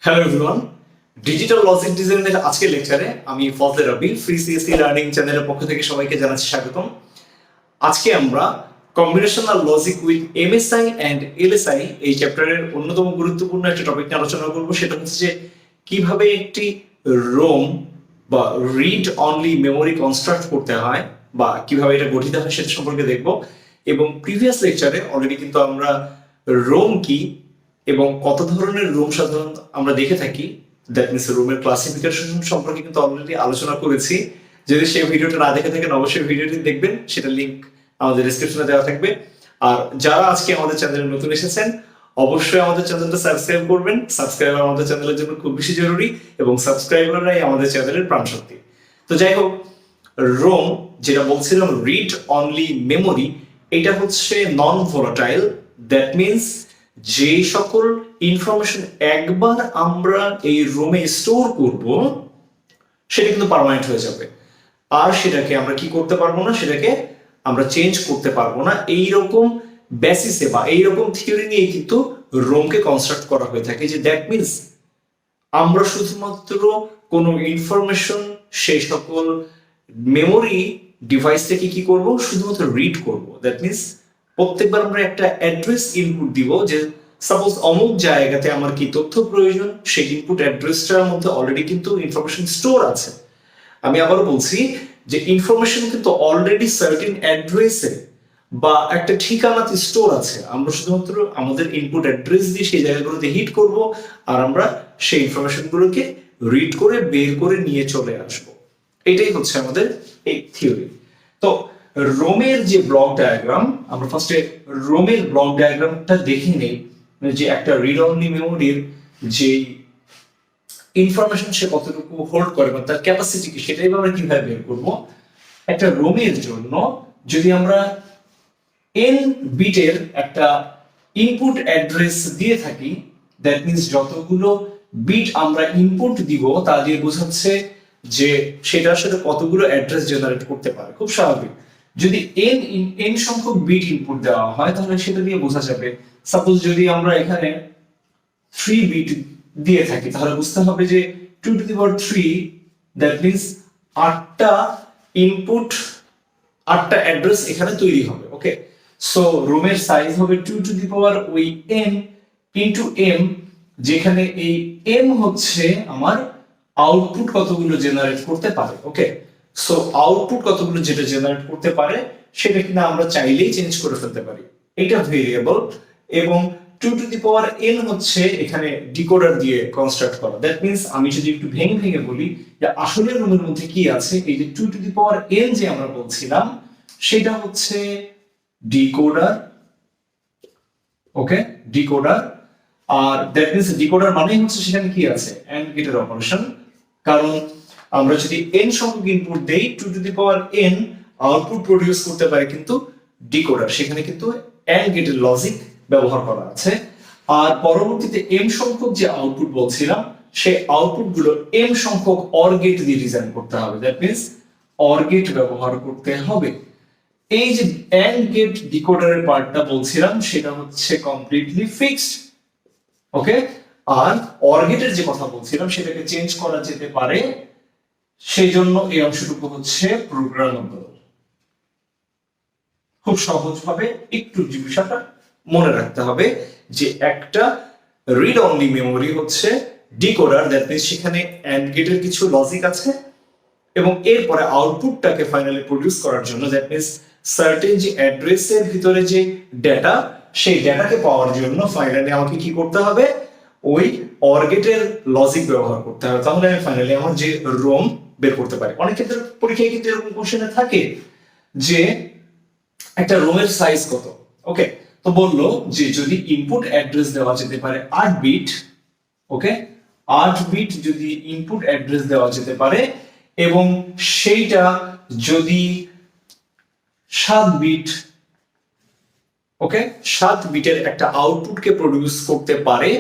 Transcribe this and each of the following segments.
Hello everyone, digital logic ডিজাইনের আজকের লেকচারে আমি ফজলে রাব্বি ফ্রি সিএসসি লার্নিং চ্যানেলের পক্ষ থেকে সবাইকে জানাচ্ছি স্বাগতম। আজকে আমরা combinational logic with MSI and LSI এই চ্যাপ্টারের অন্যতম গুরুত্বপূর্ণ একটা টপিক নিয়ে আলোচনা করব। সেটা হচ্ছে যে কিভাবে একটি রোম বা রিড অনলি মেমোরি কনস্ট্রাক্ট করতে হয় বা কিভাবে এটা গঠিত হয় সেটা সম্পর্কে দেখব। এবং প্রিভিয়াস লেকচারে অলরেডি কিন্তু আমরা রোম কি এবং কত ধরনের রুম সাধারণত আমরা দেখে থাকি, দ্যাট মিনস রুমের ক্লাসিফিকেশন সম্পর্কে কিন্তু অলরেডি আলোচনা করেছি। যদি সেই ভিডিওটা না দেখে থাকেন অবশ্যই ভিডিওটি দেখবেন, সেটা লিংক আমাদের ডেসক্রিপশনে দেওয়া থাকবে। আর যারা আজকে আমাদের চ্যানেলে নতুন এসেছেন অবশ্যই আমাদের চ্যানেলটা সাবস্ক্রাইব করবেন। সাবস্ক্রাইব আমাদের চ্যানেলের জন্য খুব বেশি জরুরি এবং সাবস্ক্রাইবাররাই আমাদের চ্যানেলের প্রাণশক্তি। তো যাই হোক, রোম যেটা বলছিলাম রিড অনলি মেমোরি, এটা হচ্ছে নন ভোলাটাইল। দ্যাট মিনস যে সকল ইনফরমেশন একবার আমরা এই রোমে স্টোর করব সেটা কিন্তু পার্মানেন্ট হয়ে যাবে, আর সেটাকে আমরা কি করতে পারবো না, সেটাকে আমরা চেঞ্জ করতে পারবো না। এইরকম বেসিসে বা এইরকম থিওরি নিয়ে কিন্তু রোমকে কনস্ট্রাক্ট করা হয়ে থাকে। যে দ্যাট মিনস আমরা শুধুমাত্র কোনো ইনফরমেশন সেই সকল মেমোরি ডিভাইস থেকে কি করব, শুধুমাত্র রিড করব। দ্যাট মিনস প্রত্যেকবার আমরা একটা অ্যাড্রেস ইনপুট দিব, যে সাপোজ অমুক জায়গাতে আমার কি তথ্য প্রয়োজন, সেই ইনপুট অ্যাড্রেসটার মধ্যে অলরেডি কিন্তু ইনফরমেশন স্টোর আছে। আমি আবারও বলছি যে ইনফরমেশন কিন্তু অলরেডি সার্টেন অ্যাড্রেসে বা একটা ঠিকানাতে স্টোর আছে। আমরা শুধুমাত্র আমাদের ইনপুট অ্যাড্রেস দিয়ে সেই জায়গাগুলোতে হিট করব, আর আমরা সেই ইনফরমেশনগুলোকে রিড করে বের করে নিয়ে চলে আসব। এটাই হচ্ছে আমাদের এই থিওরি। তো রোমের যে ব্লক ডায়াগ্রাম, আমরা ফার্স্টে রোমের ব্লক ডায়াগ্রামটা দেখে নেই, যে একটা রিড অনলি মেমোরির যে ইনফরমেশন সে কতটুকু হোল্ড করে বা তার ক্যাপাসিটি কি, সেটাই আমরা কিভাবে বের করব। একটা রোমের জন্য যদি আমরা এন বিটের একটা ইনপুট অ্যাড্রেস দিয়ে থাকি, দ্যাট মিনস যতগুলো বিট আমরা ইনপুট দিব তা দিয়ে বোঝাচ্ছে যে সেটা আসলে কতগুলো অ্যাড্রেস জেনারেট করতে পারে। খুব স্বাভাবিক, যদি এন সংখ্যক বিট ইনপুট দেওয়া হয় তাহলে সেটা দিয়ে বোঝা যাবে। সাপোজ যদি আমরা এখানে 3 বিট দিয়ে থাকি তাহলে বুঝতে হবে যে 2 to the power 3, that means 8টা ইনপুট 8টা অ্যাড্রেস এখানে তৈরি হবে। ওকে, সো রুমের সাইজ হবে 2 টু দি পাওয়ার ওই n ইনটু m, যেখানে এই m হচ্ছে আমার আউটপুট কতগুলো জেনারেট করতে পারে। ওকে, সো আউটপুট কতগুলো যেটা জেনারেট করতে পারে সেটা কিনা আমরা চাইলেই চেঞ্জ করে ফেলতে পারি, এটা ভেরিয়েবল। এবং 2 টু দি পাওয়ার n হচ্ছে এখানে ডিকোডার দিয়ে কনস্ট্রাক্ট করা। দ্যাট মিন্স আমি যদি একটু ভেঙে ভেঙে বলি যে আসলে রুমের মধ্যে কি আছে, এই যে 2 টু দি পাওয়ার n যে আমরা বলছিলাম সেটা হচ্ছে ডিকোডার। Okay, decoder. আর দ্যাট মিন্স ডিকোডার মানেই হচ্ছে সেখানে কি আছে, এন্ড গেটের অপারেশন। কারণ আমরা যদি n সংখ্যক ইনপুট দেই 2 to the power n output produce করতে পারে কিন্তু ডিকোডার, সেখানে কিন্তু এন্ড গেটের লজিক ব্যবহার করা আছে। আর পরবর্তীতে m সংখ্যক যে আউটপুট বলছিলাম সেই আউটপুট গুলো m সংখ্যক অর গেট দিয়ে ডিজাইন করতে হবে। দ্যাট মিন্স অর গেট ব্যবহার করতে হবে। এই যে এন্ড গেট ডিকোডারের পার্টটা বলছিলাম সেটা হচ্ছে কমপ্লিটলি ফিক্সড। ওকে, আর অর গেটের যে কথা বলছিলাম সেটাকে চেঞ্জ করা যেতে পারে, সেই জন্য এই অংশটুকু হচ্ছে প্রোগ্রামেবল। খুব সহজভাবে একটু বিষয়টা মনে রাখতে হবে যে একটা রিড অনলি মেমোরি হচ্ছে ডিকোডার, দ্যাট মিন্স সেখানে এন্ড গেটের কিছু লজিক আছে এবং এরপরে আউটপুটটাকে ফাইনালি প্রডিউস করার জন্য দ্যাট মিন্স সার্টেন যে অ্যাড্রেসের ভিতরে যে ডেটা, সেই ডেটাকে পাওয়ার জন্য ফাইনালি আমাকে কি করতে হবে, ওই অর গেটের লজিক ব্যবহার করতে হবে। তাহলে আমি ফাইনালি আমার যে রোম বের করতে পারি। অনেক ক্ষেত্রে পরীক্ষায় কিন্তু এরকম কোশ্চেনে থাকে যে একটা রোমের সাইজ কত। ওকে, তো বললো যে যদি ইনপুট অ্যাড্রেস দেওয়া যেতে পারে 8 বিট, ওকে 8 বিট যদি ইনপুট অ্যাড্রেস দেওয়া যেতে পারে এবং সেইটা যদি 7 বিট, ওকে 7 বিটের একটা আউটপুটকে প্রডিউস করতে পারে,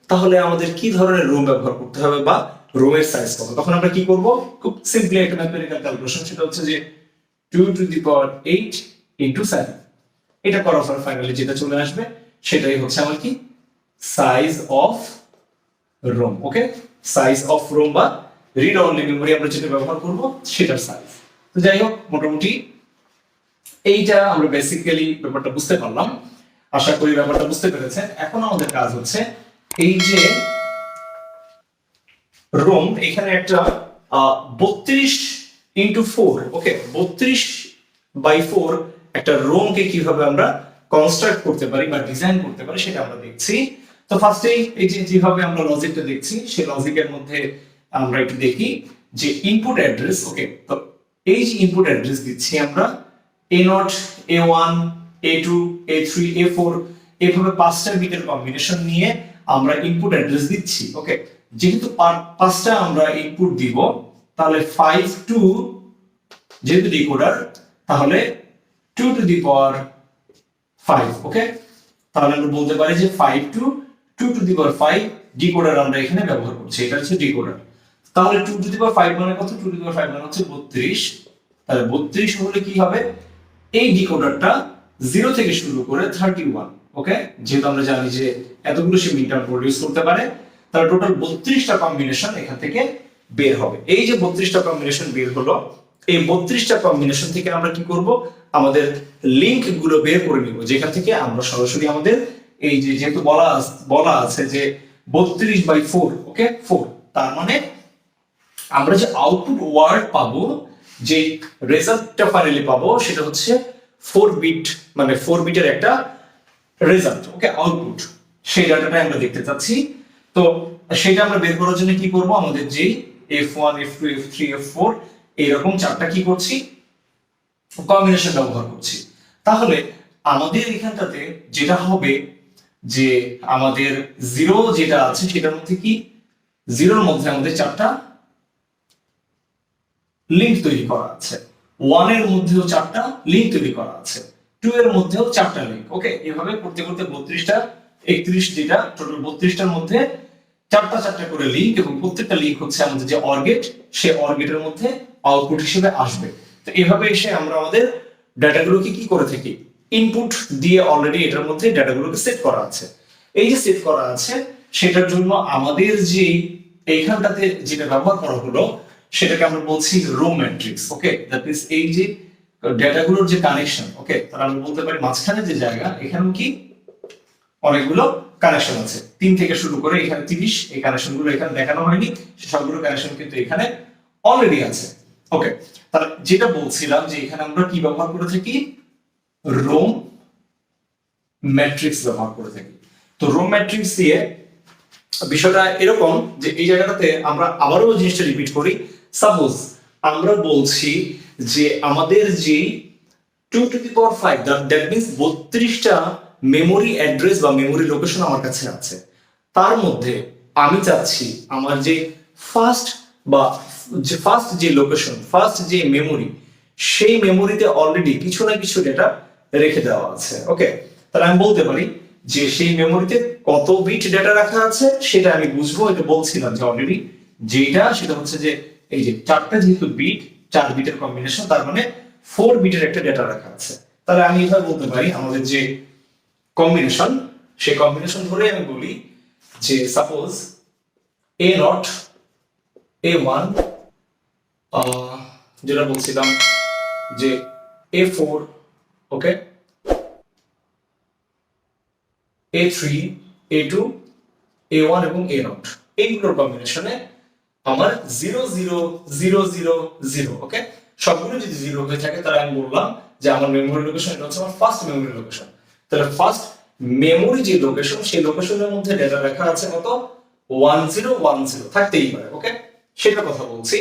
তাহলে আমাদের কি ধরনের রোম ব্যবহার করতে হবে বা রোমের সাইজ কত। তখন আমরা কি করব, খুব সিম্পলি একটা ম্যাথমেটিক্যাল ক্যালকুলেশন, সেটা হচ্ছে যে 2 টু দি পাওয়ার 8 ইনটু 7। এটা করার পর ফাইনালি যেটা চলে আসবে সেটাই হচ্ছে আমার কি size of ROM. Okay, size of ROM বা রিড অনলি মেমোরি আমরা যেটা ব্যবহার করব সেটার সাইজ। তো যাই হোক, মোটামুটি এইটা আমরা বেসিক্যালি ব্যাপারটা বুঝতে পারলাম। আশা করি ব্যাপারটা বুঝতে পেরেছেন। এখন আমাদের কাজ হচ্ছে এই যে রোম, এখানে একটা 32x4, ওকে, 32/4 একটা রোমকে কিভাবে আমরা কনস্ট্রাক্ট করতে পারি বা ডিজাইন করতে পারি সেটা আমরা দেখছি। তো ফার্স্টেই এই যে যেভাবে আমরা লজিকটা দেখছি সেই লজিকের মধ্যে আমরা একটু দেখি যে ইনপুট অ্যাড্রেস। ওকে, তো এই যে ইনপুট অ্যাড্রেস দিচ্ছি আমরা A0, A1, A2, A3, A4 এভাবে 5টা বিটের কম্বিনেশন নিয়ে আমরা ইনপুট অ্যাড্রেস দিচ্ছি। ওকে, যেহেতু 5টা আমরা ইনপুট দিব তাহলে 5 টু, যেহেতু ডিকোডার তাহলে 2 টু দি পাওয়ার 5। ওকে, তাহলে আমরা বলতে পারি যে 5 to 2 to the power 5 decoder আমরা এখানে ব্যবহার করছি। এটা হচ্ছে ডিকোডার। তাহলে 2 টু দি পাওয়ার 5 মানে কত? 2 টু দি পাওয়ার 5 মানে হচ্ছে 32। তাহলে 32 হলে কি হবে? এই ডিকোডারটা 0 থেকে শুরু করে 31। ওকে, যেহেতু আমরা জানি যে এতগুলো সে মিটার প্রডিউস করতে পারে, তাহলে টোটাল 32টা কম্বিনেশন এখান থেকে বের হবে। এই যে 32টা কম্বিনেশন বের হলো, এই 32টা কম্বিনেশন থেকে আমরা কি করব? আমাদের লিংক গুলো বের করে নিব, যেখান থেকে আমরা সরাসরি আমাদের এই যে যেহেতু বলা আছে যে 32/4, ওকে, 4, তার মানে আমরা যে আউটপুট ওয়ার্ড পাবো, যে রেজাল্টটা ফাইনালি পাবো সেটা হচ্ছে 4 বিট, মানে 4 বিটের একটা রেজাল্ট। ওকে, আউটপুট, সেই ডাটাটা আমরা দেখতে চাচ্ছি। তো সেটা আমরা বের করার জন্য কি করব? আমাদের যে F1, F2, F3, F4 এরকম চারটা কি করছি? কম্বিনেশন ব্যবহার করছি। তাহলে আমাদের এখানটাতে যেটা হবে যে আমাদের 0 যেটা আছে সেটার মধ্যে কি, 0-র মধ্যে আমাদের চারটা লিংক তৈরি করা আছে, 1 এর মধ্যেও চারটা লিংক তৈরি করা আছে, 2 এর মধ্যেও চারটা লিংক। ওকে, এভাবে করতে করতে 32টা 31 যেটা টোটাল 32টার মধ্যে চারটা চারটা করে লিংক, এবং প্রত্যেকটা লিংক হচ্ছে আমাদের যে অর গেট, সেই অর গেটের মধ্যে আউটপুট হিসেবে আসবে। তো এভাবে এসে আমরা আমাদের ডাটাগুলোকে কি করে থাকি? ইনপুট দিয়ে অলরেডি এটার মধ্যে ডাটাগুলোকে সেট করা আছে। এই যে সেট করা আছে সেটার জন্য আমাদের যে এইখানটাতে যেটা ব্যবহার করা হলো সেটাকে আমরা বলছি row matrix. Okay, that means এই যে ডেটাগুলোর যে কানেকশন। ওকে, তাহলে আমরা বলতে পারি মাঝখানে যে জায়গা, এখানে কি অনেকগুলো কানেকশন আছে, 3 থেকে শুরু করে এখানে 30। এই কানেকশনগুলো এখানে দেখানো হয়নি, সবগুলো কানেকশন কিন্তু এখানে অলরেডি আছে। ওকে, তাহলে যেটা বলছিলাম যে এখানে আমরা কি ব্যবহার করে থাকি? রো ম্যাট্রিক্স ব্যবহার করে থাকি। তো রো ম্যাট্রিক্স দিয়ে বিষয়টা এরকম যে এই জায়গাটাতে আমরা আবারও জিনিসটা রিপিট করি। সাপোজ আমরা বলছি যে আমাদের যে 2 to the power 5, that means 32টা মেমোরি অ্যাড্রেস বা মেমোরি লোকেশন আমার কাছে আছে। তার মধ্যে আমি চাচ্ছি আমার যে ফার্স্ট যে লোকেশন, ফার্স্ট যে মেমোরি, সেই মেমোরিতে অলরেডি কিছু না কিছু ডেটা রেখে দেওয়া আছে। ওকে, তাহলে আমি বলতে পারি যে সেই মেমোরিতে কত বিট ডেটা রাখা আছে সেটা আমি বুঝবো। এটা বলছিলাম যে অলরেডি যেটা সেটা হচ্ছে যে এই যে চারটা যেহেতু বিট, 4 বিটের কম্বিনেশন, তার মানে 4 বিটের একটা ডেটা রাখা আছে। তাহলে আমি এভাবে বলতে পারি আমাদের যে কম্বিনেশন, সেই কম্বিনেশন ধরে আমি বলি যে সাপোজ A0, A1, যেটা বলছিলাম যে A4, ওকে, A3, A2, A1 এবং A0, এইগুলোর কম্বিনেশনে আমার 0 0 0 0 0। ওকে, সবগুলো যদি 0 হয়ে থাকে তাহলে আমি বললাম যে আমার মেমোরি লোকেশন এটা হচ্ছে আমার ফার্স্ট মেমোরি লোকেশন। তাহলে ফার্স্ট মেমোরি যে লোকেশন, সেই লোকেশনের মধ্যে ডেটা লেখা আছে কত? 1010 থাকতেই পারে। ওকে, সেটা কথা বলছি।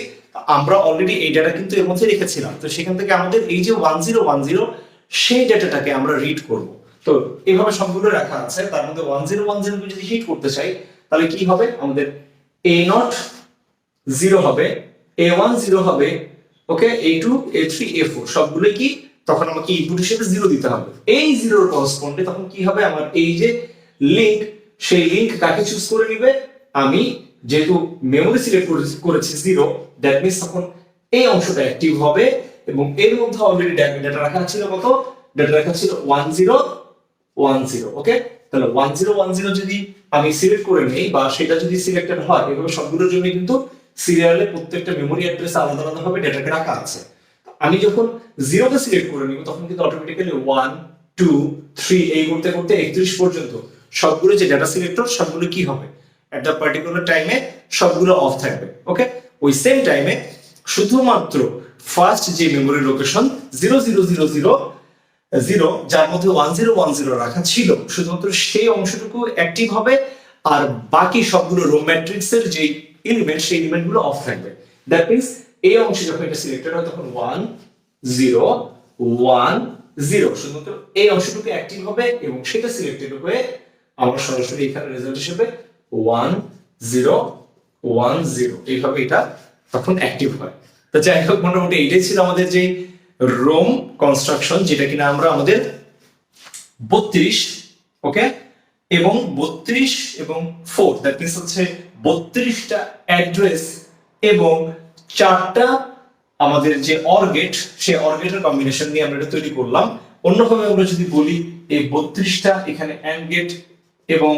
আমরা অলরেডি এই ডেটা কিন্তু এর মধ্যে রেখেছিলাম। তো সেখান থেকে আমাদের এই যে 1010 সেই ডেটাটাকে আমরা রিড করব। তো এইভাবে সবগুলো রাখা আছে, তার মধ্যে 1010 কে যদি হিট করতে চাই তাহলে কি হবে? আমাদের A0 0 হবে, A1 0 হবে, ওকে, A2, A3, A4 সবগুলো কি তখন আমাকে ইনপুট হিসেবে 0 দিতে হবে। এই 0 করসপন্ডে তখন কি হবে? আমার এই যে লিংক, সেই লিংক কাকে চুজ করে নিবে? আমি যেহেতু মেমোরি সিলেক্ট করেছি 0, দ্যাট মিন্স তখন এই অংশটা অ্যাক্টিভ হবে, এবং এর মধ্যে অলরেডি ডেটা রাখা ছিল কত? ডেটা রাখা ছিল 1010। ওকে, তাহলে 1010 যদি আমি সিলেক্ট করে নেই বা সেটা যদি সিলেক্টেড হয়, এভাবে সবগুলোর জন্য কিন্তু সিরিয়ালে প্রত্যেকটা মেমোরি অ্যাড্রেস আলাদা আলাদা ভাবে ডেটাকে রাখা আছে। আমি যখন 0 কে সিলেক্ট করে নিব তখন কিন্তু অটোমেটিক্যালি 1 2 3 এই করতে করতে 31 পর্যন্ত সবগুলো যে ডাটা সিলেক্টর সবগুলো কি হবে, এট দ্য পার্টিকুলার টাইমে সবগুলো অফ থাকবে। ওকে, ওই সেম টাইমে শুধুমাত্র ফার্স্ট যে মেমোরি লোকেশন 0000 যার মধ্যে 1010 রাখা ছিল, শুধুমাত্র সেই অংশটুকু অ্যাক্টিভ হবে, আর বাকি সবগুলো রো ম্যাট্রিক্স এর যে এলিমেন্ট সেই এলিমেন্ট গুলো অফ থাকবে। দ্যাট মিন্স এই অংশে যখন এটা সিলেক্টেড হয় তখন 1 0 1 0 শুধুমাত্র এই অংশটুকু অ্যাক্টিভ হবে এবং সেটা সিলেক্টেড হয়ে আমরা সরাসরি এখানে রেজাল্ট হিসেবে 1 0 1 0 এইভাবে এটা তখন অ্যাক্টিভ হয়। তো যাই হোক, মোটামুটি এইটাই ছিল আমাদের যে রোম কনস্ট্রাকশন, যেটা কিনা আমরা আমাদের 32 ওকে এবং 32 এবং 4 দ্যাট মিন্স হচ্ছে 32টা অ্যাড্রেস এবং 4টা আমাদের যে অর গেট, সেই অর গেটের কম্বিনেশন নিয়ে আমরা এটা তৈরি করলাম। অন্যভাবে আমরা যদি বলি এই 32টা এখানে অ্যান্ড গেট এবং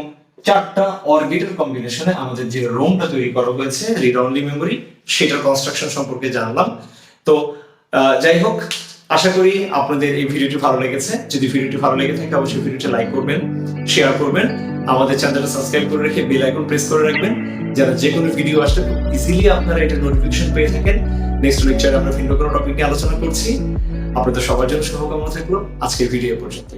4টা অর গেটের কম্বিনেশনে আমাদের যে রোমটা তৈরি করা হয়েছে রিড অনলি মেমোরি, সেটার কনস্ট্রাকশন সম্পর্কে জানলাম। তো যাই হোক, আশা করি আপনাদের এই ভিডিওটি ভালো লেগেছে। যদি ভিডিওটি ভালো লেগে থাকে অবশ্যই ভিডিওটি লাইক করবেন, শেয়ার করবেন, আমাদের চ্যানেলটা সাবস্ক্রাইব করে রেখে বেল আইকন প্রেস করে রাখবেন, যারা যে কোনো ভিডিও আসলে খুব ইজিলি আপনারা এটা নোটিফিকেশন পেয়ে থাকেন। নেক্সট লেকচারে আমরা ভিন্ন কোনো টপিক নিয়ে আলোচনা করছি। আপনাদের সবার জন্য শুভকামনা থাকলো। আজকের ভিডিও পর্যন্ত।